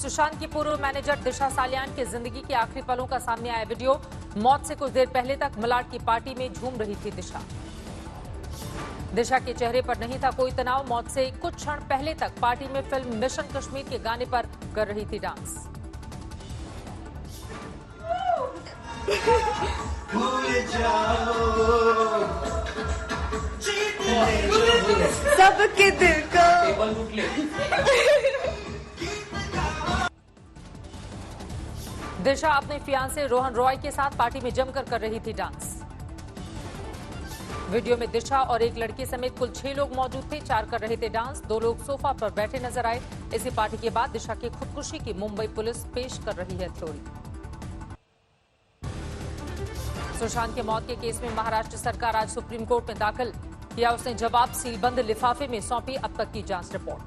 सुशांत की पूर्व मैनेजर दिशा सालियान की जिंदगी के आखिरी पलों का सामने आया वीडियो। मौत से कुछ देर पहले तक मलाड की पार्टी में झूम रही थी दिशा। दिशा के चेहरे पर नहीं था कोई तनाव। मौत से कुछ क्षण पहले तक पार्टी में फिल्म मिशन कश्मीर के गाने पर कर रही थी डांस। सबके दिल को दिशा अपने फियांसे रोहन रॉय के साथ पार्टी में जमकर कर रही थी डांस। वीडियो में दिशा और एक लड़की समेत कुल 6 लोग मौजूद थे। 4 कर रहे थे डांस। 2 लोग सोफा पर बैठे नजर आए। इसी पार्टी के बाद दिशा की खुदकुशी की मुंबई पुलिस पेश कर रही है थ्योरी। सुशांत के मौत के केस में महाराष्ट्र सरकार आज सुप्रीम कोर्ट में दाखिल किया। उसने जवाब सीलबंद लिफाफे में सौंपी अब तक की जांच रिपोर्ट।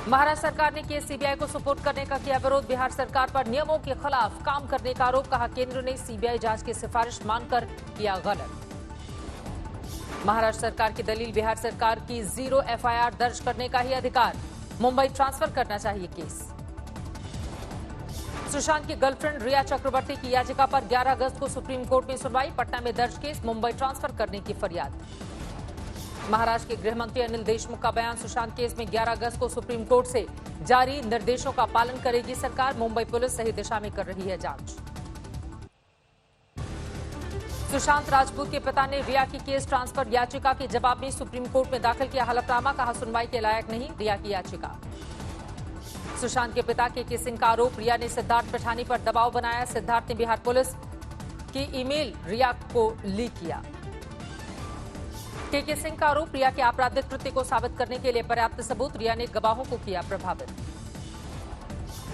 महाराष्ट्र सरकार ने केस सीबीआई को सुपुर्द करने का किया विरोध। बिहार सरकार पर नियमों के खिलाफ काम करने का आरोप। कहा केंद्र ने सीबीआई जांच की सिफारिश मानकर किया गलत। महाराष्ट्र सरकार की दलील बिहार सरकार की 0 एफआईआर दर्ज करने का ही अधिकार। मुंबई ट्रांसफर करना चाहिए केस। सुशांत की गर्लफ्रेंड रिया चक्रवर्ती की याचिका पर 11 अगस्त को सुप्रीम कोर्ट में सुनवाई। पटना में दर्ज केस। मुंबई ट्रांसफर करने की फरियाद। महाराष्ट्र के गृह मंत्री अनिल देशमुख का बयान। सुशांत केस में 11 अगस्त को सुप्रीम कोर्ट से जारी निर्देशों का पालन करेगी सरकार। मुंबई पुलिस सही दिशा में कर रही है जांच। सुशांत राजपूत के पिता ने रिया की केस ट्रांसफर याचिका के जवाब में सुप्रीम कोर्ट में दाखिल किया हलफनामा। कहा सुनवाई के लायक नहीं रिया की याचिका। सुशांत के पिता के किसिंग का आरोप। रिया ने सिद्धार्थ पिठानी पर दबाव बनाया। सिद्धार्थ ने बिहार पुलिस की ईमेल रिया को लीक किया। के सिंह का आरोप। रिया के आपराधिक कृत्य को साबित करने के लिए पर्याप्त सबूत। रिया ने गवाहों को किया प्रभावित।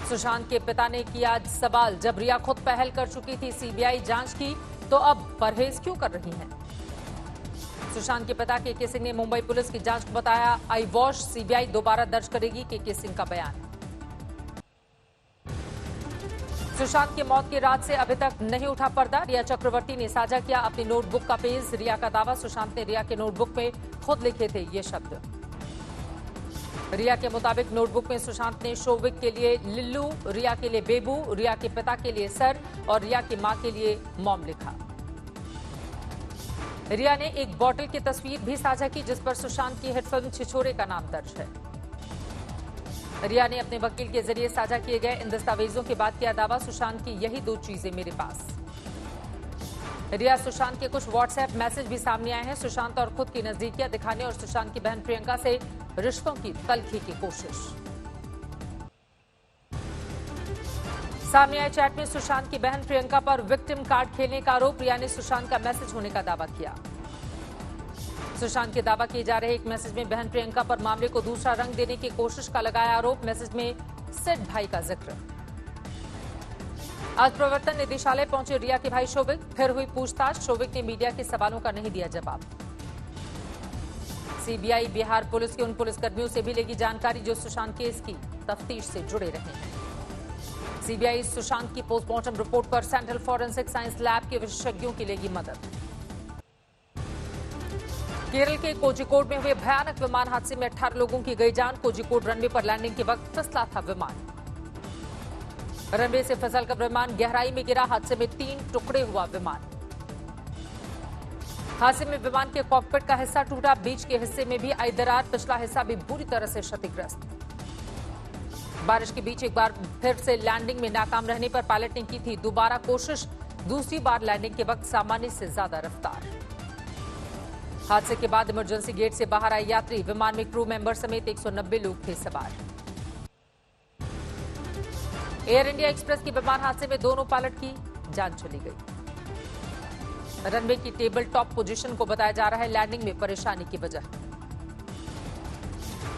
सुशांत के पिता ने किया सवाल। जब रिया खुद पहल कर चुकी थी सीबीआई जांच की तो अब परहेज क्यों कर रही हैं? सुशांत के पिता के सिंह ने मुंबई पुलिस की जांच को बताया आई वॉश। सीबीआई दोबारा दर्ज करेगी के सिंह का बयान। सुशांत की मौत की रात से अभी तक नहीं उठा पर्दा। रिया चक्रवर्ती ने साझा किया अपनी नोटबुक का पेज। रिया का दावा सुशांत ने रिया के नोटबुक में खुद लिखे थे ये शब्द। रिया के मुताबिक नोटबुक में सुशांत ने शोविक के लिए लिल्लू, रिया के लिए बेबू, रिया के पिता के लिए सर और रिया की मां के लिए मॉम लिखा। रिया ने एक बॉटल की तस्वीर भी साझा की जिस पर सुशांत की हिट फिल्म छिछोरे का नाम दर्ज है। रिया ने अपने वकील के जरिए साझा किए गए इन दस्तावेजों के बाद किया दावा सुशांत की यही 2 चीजें मेरे पास। रिया सुशांत के कुछ व्हाट्सएप मैसेज भी सामने आए हैं। सुशांत और खुद की नजदीकियां दिखाने और सुशांत की बहन प्रियंका से रिश्तों की तलखी की कोशिश। सामने आए चैट में सुशांत की बहन प्रियंका पर विक्टिम कार्ड खेलने का आरोप। रिया ने सुशांत का मैसेज होने का दावा किया। सुशांत के दावा किए जा रहे एक मैसेज में बहन प्रियंका पर मामले को दूसरा रंग देने की कोशिश का लगाया आरोप। मैसेज में सिड भाई का जिक्र। आज प्रवर्तन निदेशालय पहुंचे रिया के भाई शोविक। फिर हुई पूछताछ। शोविक ने मीडिया के सवालों का नहीं दिया जवाब। सीबीआई बिहार पुलिस के उन पुलिसकर्मियों से भी लेगी जानकारी जो सुशांत केस की तफ्तीश से जुड़े रहे हैं। सीबीआई सुशांत की पोस्टमार्टम रिपोर्ट पर सेंट्रल फॉरेंसिक साइंस लैब के विशेषज्ञों की लेगी मदद। केरल के कोझिकोड में हुए भयानक विमान हादसे में 18 लोगों की गई जान। कोझिकोड रनवे पर लैंडिंग के वक्त फिसला था विमान। रनवे से फिसलकर विमान गहराई में गिरा। हादसे में 3 टुकड़े हुआ विमान। हादसे में विमान के कॉकपिट का हिस्सा टूटा। बीच के हिस्से में भी आई दरार। पिछला हिस्सा भी बुरी तरह से क्षतिग्रस्त। बारिश के बीच एक बार फिर से लैंडिंग में नाकाम रहने पर पायलट ने की थी दोबारा कोशिश। दूसरी बार लैंडिंग के वक्त सामान्य से ज्यादा रफ्तार। हादसे के बाद इमरजेंसी गेट से बाहर आए यात्री। विमान में क्रू मेंबर समेत 190 लोग थे सवार। एयर इंडिया एक्सप्रेस की विमान हादसे में दोनों पायलट की जान चली गई। रनवे की टेबल टॉप पोजीशन को बताया जा रहा है लैंडिंग में परेशानी की वजह।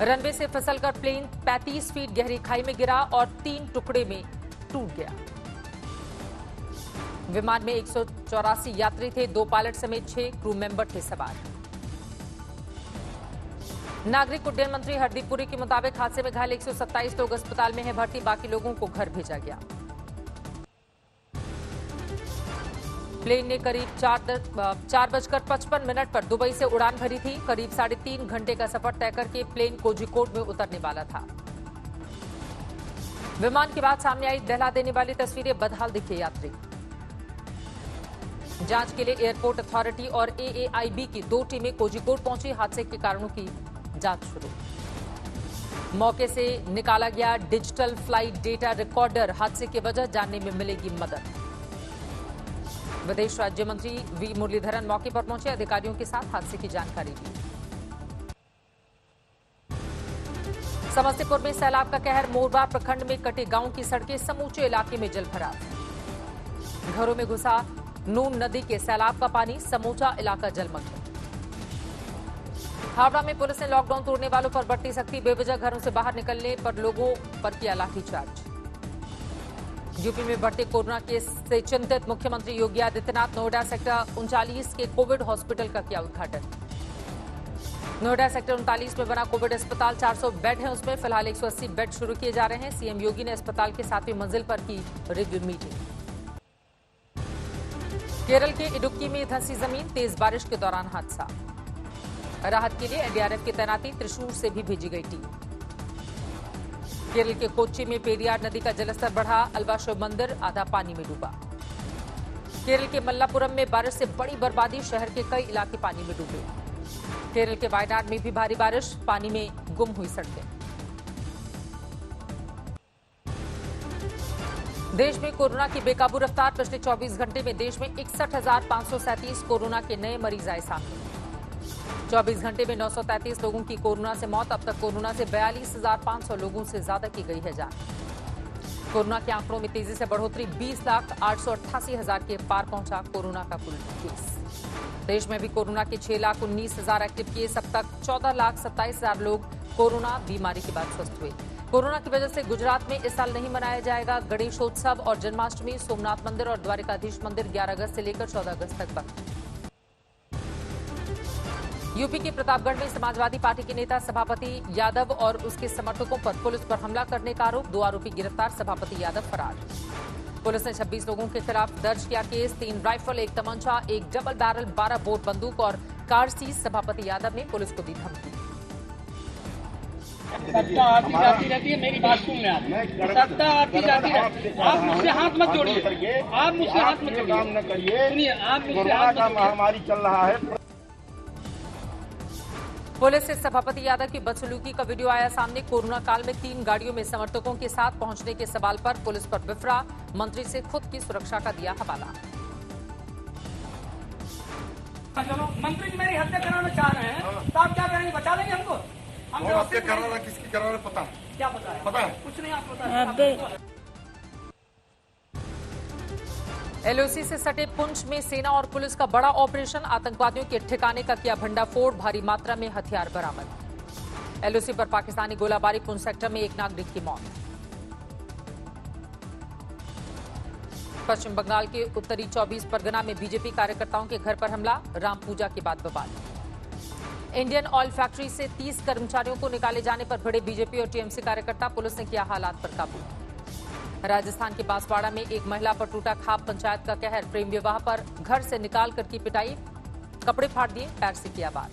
रनवे से फिसलकर प्लेन 35 फीट गहरी खाई में गिरा और 3 टुकड़े में टूट गया। विमान में 184 यात्री थे। 2 पायलट समेत 6 क्रू मेंबर थे सवार। नागरिक उड्डयन मंत्री हरदीप पुरी के मुताबिक हादसे में घायल 127 लोग अस्पताल में हैं भर्ती। बाकी लोगों को घर भेजा गया। प्लेन ने करीब 4:55 पर दुबई से उड़ान भरी थी। करीब 3.5 घंटे का सफर तय करके प्लेन कोझिकोड में उतरने वाला था। विमान के बाद सामने आई दहला देने वाली तस्वीरें, बदहाल दिखे यात्री। जांच के लिए एयरपोर्ट अथॉरिटी और एएआईबी की 2 टीमें कोझिकोड पहुंची। हादसे के कारणों की जांच शुरू। मौके से निकाला गया डिजिटल फ्लाइट डेटा रिकॉर्डर। हादसे की वजह जानने में मिलेगी मदद। विदेश राज्य मंत्री वी मुरलीधरन मौके पर पहुंचे। अधिकारियों के साथ हादसे की जानकारी दी। समस्तीपुर में सैलाब का कहर। मोरबा प्रखंड में कटे गांव की सड़कें, समूचे इलाके में जलभराव। घरों में घुसा नून नदी के सैलाब का पानी, समूचा इलाका जलमग्न। हावड़ा में पुलिस ने लॉकडाउन तोड़ने वालों पर बरती सख्ती। बेवजह घरों से बाहर निकलने पर लोगों पर किया लाठीचार्ज। यूपी में बढ़ते कोरोना केस से चिंतित मुख्यमंत्री योगी आदित्यनाथ। नोएडा सेक्टर 39 के कोविड हॉस्पिटल का किया उद्घाटन। नोएडा सेक्टर 39 में बना कोविड अस्पताल, 400 बेड हैं उसमें। फिलहाल 180 बेड शुरू किए जा रहे हैं। सीएम योगी ने अस्पताल के 7वीं मंजिल पर की रिव्यू मीटिंग। केरल के इडुक्की में धंसी जमीन, तेज बारिश के दौरान हादसा। राहत के लिए एनडीआरएफ की तैनाती, त्रिशूर से भी भेजी गई टीम। केरल के कोच्चि में पेरियार नदी का जलस्तर बढ़ा। अल्वा शिव मंदिर आधा पानी में डूबा। केरल के मल्लापुरम में बारिश से बड़ी बर्बादी, शहर के कई इलाके पानी में डूबे। केरल के वायनाड में भी भारी बारिश, पानी में गुम हुई सड़कें। देश में कोरोना की बेकाबू रफ्तार। पिछले 24 घंटे में देश में 61,537 कोरोना के नए मरीज आए सामने। 24 घंटे में 933 लोगों की कोरोना से मौत। अब तक कोरोना से 42,500 लोगों से ज्यादा की गई है जान। कोरोना के आंकड़ों में तेजी से बढ़ोतरी। 20,888,000 के पार पहुंचा कोरोना का कुल केस। देश में भी कोरोना के 6,19,000 एक्टिव केस। अब तक 14,27,000 लोग कोरोना बीमारी के बाद स्वस्थ हुए। कोरोना की वजह से गुजरात में इस साल नहीं मनाया जाएगा गणेशोत्सव और जन्माष्टमी। सोमनाथ मंदिर और द्वारिकाधीश मंदिर 11 अगस्त से लेकर 14 अगस्त तक बंद। यूपी के प्रतापगढ़ में समाजवादी पार्टी के नेता सभापति यादव और उसके समर्थकों पर पुलिस पर हमला करने का आरोप। 2 आरोपी गिरफ्तार, सभापति यादव फरार। पुलिस ने 26 लोगों के खिलाफ दर्ज किया case. 3 rifle, 1 तमंचा, 1 double barrel, 12 bore बंदूक और कार सीज। सभापति यादव ने पुलिस को दी धमकी। सत्ता आती जाती रहती है, मेरी बात सुन लें आप। सत्ता आती जाती रहती है, आप मुझसे हाथ मत जोड़िए। आप मुझसे हाथ मत जोड़िए, काम न करिए। सुनिए, आप मुझसे हाथ मत जोड़िए। महामारी चल रहा है। पुलिस से सभापति यादव की बदसलूकी का वीडियो आया सामने। कोरोना काल में 3 गाड़ियों में समर्थकों के साथ पहुंचने के सवाल पर पुलिस पर बिफरा। मंत्री से खुद की सुरक्षा का दिया हवाला। चलो, मंत्री जी मेरी हत्या कराना चाह रहे हैं तो आप क्या करेंगे? बचा लेंगे हमको? हम हत्या कराना किसकी कराना पता क्या पता है? पता है कुछ नहीं, आप पता। एलओसी से सटे पुंछ में सेना और पुलिस का बड़ा ऑपरेशन। आतंकवादियों के ठिकाने का किया भंडाफोड़। भारी मात्रा में हथियार बरामद। एलओसी पर पाकिस्तानी गोलाबारी। पुंछ सेक्टर में 1 नागरिक की मौत। पश्चिम बंगाल के उत्तरी 24 परगना में बीजेपी कार्यकर्ताओं के घर पर हमला। राम पूजा के बाद बवाल। इंडियन ऑयल फैक्ट्री से 30 कर्मचारियों को निकाले जाने पर भिड़े बीजेपी और टीएमसी कार्यकर्ता। पुलिस ने किया हालात पर काबू। राजस्थान के बांसवाड़ा में एक महिला पर टूटा खाप पंचायत का कहर। प्रेम विवाह पर घर से निकाल कर की पिटाई, कपड़े फाड़ दिए, पैर से किया वार।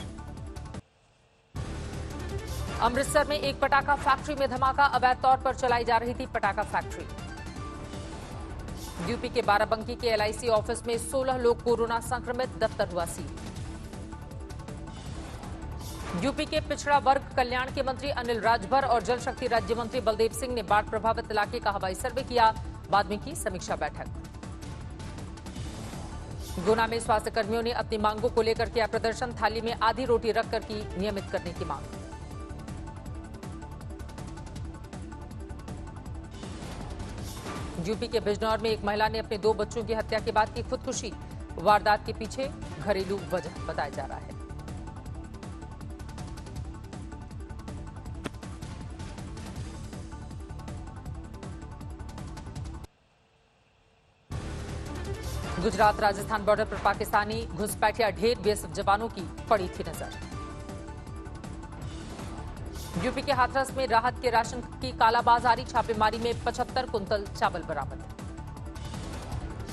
अमृतसर में एक पटाखा फैक्ट्री में धमाका। अवैध तौर पर चलाई जा रही थी पटाखा फैक्ट्री। यूपी के बाराबंकी के एलआईसी ऑफिस में 16 लोग कोरोना संक्रमित। दफ्तर हुआ सील। यूपी के पिछड़ा वर्ग कल्याण के मंत्री अनिल राजभर और जल शक्ति राज्य मंत्री बलदेव सिंह ने बाढ़ प्रभावित इलाके का हवाई सर्वे किया। बाद में की समीक्षा बैठक। गुना में स्वास्थ्य कर्मियों ने अपनी मांगों को लेकर किया प्रदर्शन। थाली में आधी रोटी रखकर की नियमित करने की मांग। यूपी के बिजनौर में एक महिला ने अपने 2 बच्चों की हत्या के बाद की खुदकुशी। वारदात के पीछे घरेलू वजह बताया जा रहा है। गुजरात राजस्थान बॉर्डर पर पाकिस्तानी घुसपैठिया ढेर। बीएसएफ जवानों की पड़ी थी नजर। यूपी के हाथरस में राहत के राशन की कालाबाजारी। छापेमारी में 75 कुंतल चावल बरामद।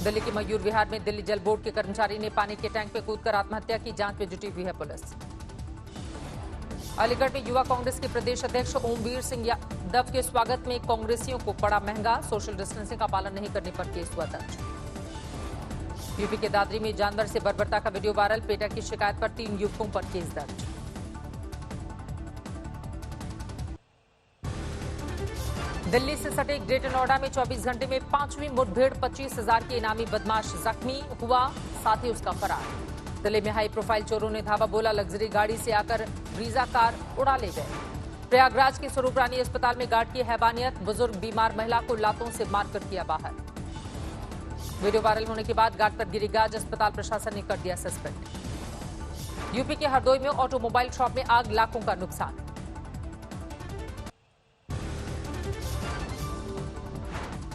दिल्ली के मयूर विहार में दिल्ली जल बोर्ड के कर्मचारी ने पानी के टैंक में कूदकर आत्महत्या की। जांच में जुटी हुई है पुलिस। अलीगढ़ में युवा कांग्रेस के प्रदेश अध्यक्ष ओमवीर सिंह यादव के स्वागत में कांग्रेसियों को पड़ा महंगा। सोशल डिस्टेंसिंग का पालन नहीं करने पर केस हुआ दर्ज। यूपी के दादरी में जानवर से बर्बरता का वीडियो वायरल। पेटा की शिकायत पर 3 युवकों पर केस दर्ज। दिल्ली से सटे ग्रेटर नोएडा में 24 घंटे में 5वीं मुठभेड़। 25,000 के इनामी बदमाश जख्मी हुआ, साथ ही उसका फरार। दिल्ली में हाई प्रोफाइल चोरों ने धावा बोला। लग्जरी गाड़ी से आकर ब्रीजा कार उड़ा ले गए। प्रयागराज के स्वरूप रानी अस्पताल में गार्ड की हैवानियत। बुजुर्ग बीमार महिला को लातों से मारकर किया बाहर। वीडियो वायरल होने के बाद गार्ड पर गिरी गाज। अस्पताल प्रशासन ने कर दिया सस्पेंड। यूपी के हरदोई में ऑटोमोबाइल शॉप में आग, लाखों का नुकसान।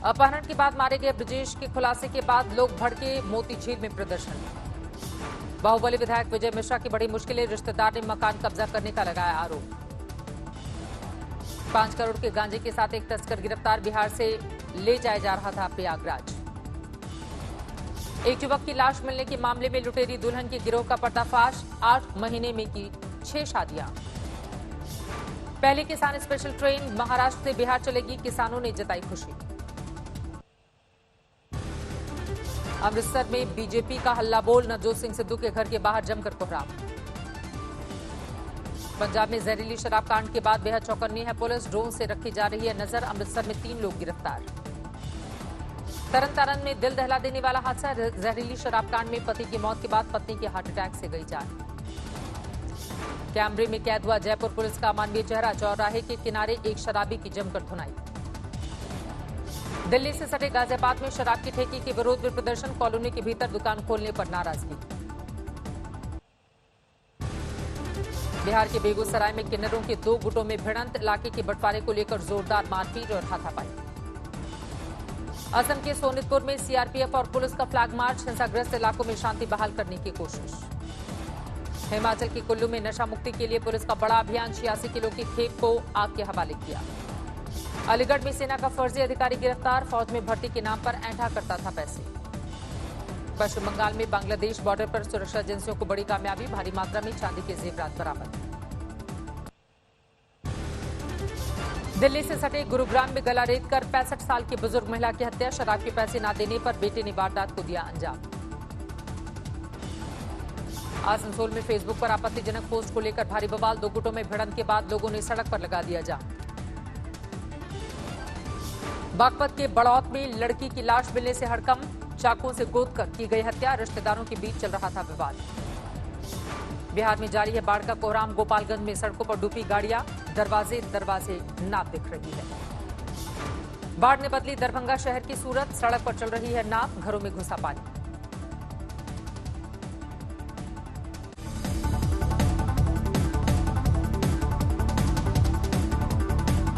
अपहरण के बाद मारे गए ब्रजेश के खुलासे के बाद लोग भड़के। मोती झील में प्रदर्शन। बाहुबली विधायक विजय मिश्रा की बड़ी मुश्किलें। रिश्तेदार ने मकान कब्जा करने का लगाया आरोप। 5 करोड़ के गांजे के साथ एक तस्कर गिरफ्तार। बिहार से ले जाया जा रहा था प्रयागराज। एक युवक की लाश मिलने के मामले में लुटेरी दुल्हन के गिरोह का पर्दाफाश। 8 महीने में की 6 शादियां। पहली किसान स्पेशल ट्रेन महाराष्ट्र से बिहार चलेगी। किसानों ने जताई खुशी। अमृतसर में बीजेपी का हल्ला बोल। नवजोत सिंह सिद्धू के घर के बाहर जमकर कोहराम। पंजाब में जहरीली शराब कांड के बाद बेहद चौकन्नी है पुलिस। ड्रोन से रखी जा रही है नजर। अमृतसर में 3 लोग गिरफ्तार। तरन तारण में दिल दहला देने वाला हादसा। जहरीली शराब कांड में पति की मौत के बाद पत्नी की हार्ट अटैक से गई जान। कैमरे में कैद हुआ जयपुर पुलिस का अमानवीय चेहरा। चौराहे के किनारे एक शराबी की जमकर धुनाई। दिल्ली से सटे गाजियाबाद में शराब की ठेके के विरोध में प्रदर्शन। कॉलोनी के भीतर दुकान खोलने पर नाराजगी। बिहार के बेगूसराय में किन्नरों के 2 गुटों में भिड़ंत। इलाके के बंटवारे को लेकर जोरदार मारपीट और हाथापाई। असम के सोनितपुर में सीआरपीएफ और पुलिस का फ्लैग मार्च। हिंसाग्रस्त इलाकों में शांति बहाल करने की कोशिश। हिमाचल के कुल्लू में नशा मुक्ति के लिए पुलिस का बड़ा अभियान। 86 किलो की खेप को आग के हवाले किया। अलीगढ़ में सेना का फर्जी अधिकारी गिरफ्तार। फौज में भर्ती के नाम पर ऐंठा करता था पैसे। पश्चिम बंगाल में बांग्लादेश बॉर्डर पर सुरक्षा एजेंसियों को बड़ी कामयाबी। भारी मात्रा में चांदी के जेवरात बरामद। दिल्ली से सटे गुरुग्राम में गला रेत कर 65 साल की बुजुर्ग महिला की हत्या। शराब के पैसे न देने पर बेटे ने वारदात को दिया अंजाम। आसनसोल में फेसबुक पर आपत्तिजनक पोस्ट को लेकर भारी बवाल। 2 गुटों में भिड़ंत के बाद लोगों ने सड़क पर लगा दिया जाम। बागपत के बड़ौत में लड़की की लाश मिलने से हड़कंप। चाकुओं से गोदकर की गई हत्या। रिश्तेदारों के बीच चल रहा था विवाद। बिहार में जारी है बाढ़ का कोहराम। गोपालगंज में सड़कों पर डूबी गाड़ियां। दरवाजे नाव दिख रही है। बाढ़ ने बदली दरभंगा शहर की सूरत। सड़क पर चल रही है नाव। घरों में घुसा पानी।